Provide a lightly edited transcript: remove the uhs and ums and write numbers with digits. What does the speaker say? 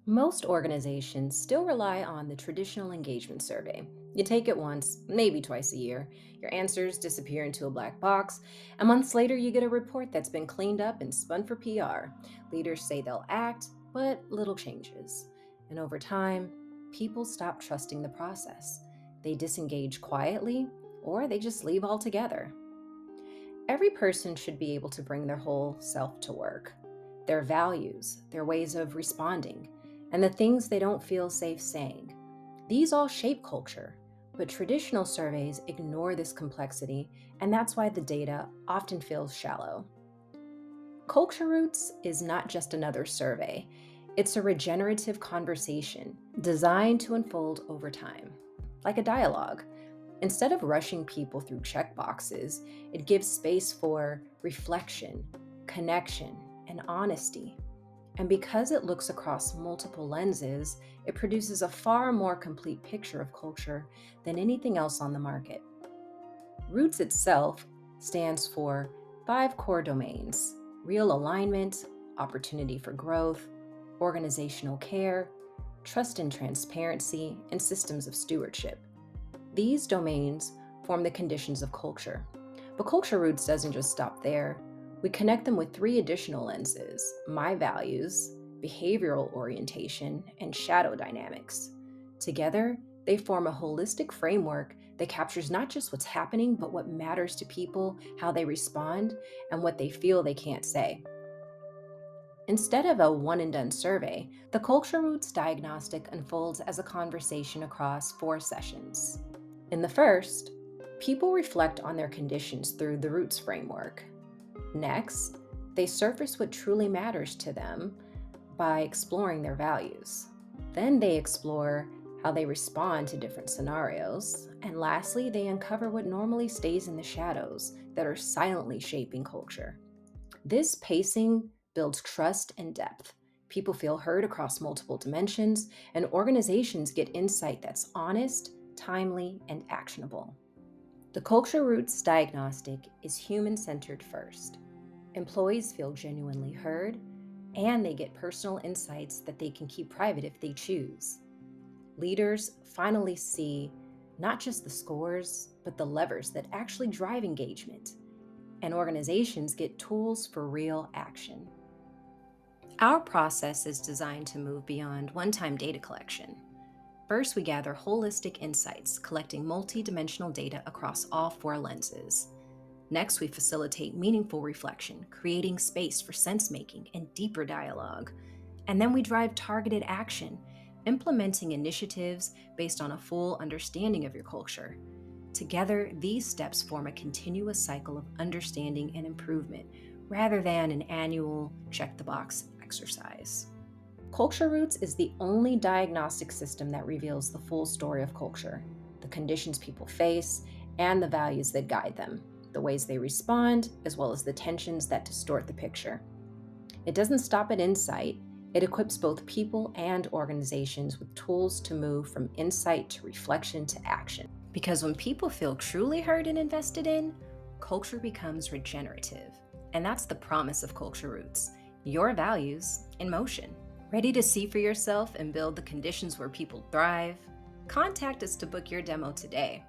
Most organizations still rely on the traditional engagement survey. You take it once, maybe twice a year. Your answers disappear into a black box, and months later, you get a report that's been cleaned up and spun for PR. Leaders say they'll act, but little changes. And over time, people stop trusting the process. They disengage quietly, or they just leave altogether. Every person should be able to bring their whole self to work, their values, their ways of responding, and the things they don't feel safe saying. These all shape culture, but traditional surveys ignore this complexity, and that's why the data often feels shallow. Culture Roots is not just another survey, it's a regenerative conversation designed to unfold over time, like a dialogue. Instead of rushing people through checkboxes, it gives space for reflection, connection, and honesty. And because it looks across multiple lenses, it produces a far more complete picture of culture than anything else on the market. Roots itself stands for 5 core domains: real alignment, opportunity for growth, organizational care, trust and transparency, and systems of stewardship. These domains form the conditions of culture. But Culture Roots doesn't just stop there. We connect them with 3 additional lenses: MyValues, behavioral orientation, and shadow dynamics. Together, they form a holistic framework that captures not just what's happening, but what matters to people, how they respond, and what they feel they can't say. Instead of a one and done survey, the Culture Roots diagnostic unfolds as a conversation across 4 sessions. In the first, people reflect on their conditions through the Roots framework. Next, they surface what truly matters to them by exploring their values. Then they explore how they respond to different scenarios. And lastly, they uncover what normally stays in the shadows that are silently shaping culture. This pacing builds trust and depth. People feel heard across multiple dimensions, and organizations get insight that's honest, timely, and actionable. The Culture Roots diagnostic is human centered first. Employees feel genuinely heard, and they get personal insights that they can keep private if they choose. Leaders finally see not just the scores, but the levers that actually drive engagement, and organizations get tools for real action. Our process is designed to move beyond one time data collection. First, we gather holistic insights, collecting multi-dimensional data across all 4 lenses. Next, we facilitate meaningful reflection, creating space for sense making and deeper dialogue. And then we drive targeted action, implementing initiatives based on a full understanding of your culture. Together, these steps form a continuous cycle of understanding and improvement rather than an annual check the box exercise. Culture Roots is the only diagnostic system that reveals the full story of culture, the conditions people face, and the values that guide them, the ways they respond, as well as the tensions that distort the picture. It doesn't stop at insight, it equips both people and organizations with tools to move from insight to reflection to action. Because when people feel truly heard and invested in, culture becomes regenerative. And that's the promise of Culture Roots: your values in motion. Ready to see for yourself and build the conditions where people thrive? Contact us to book your demo today.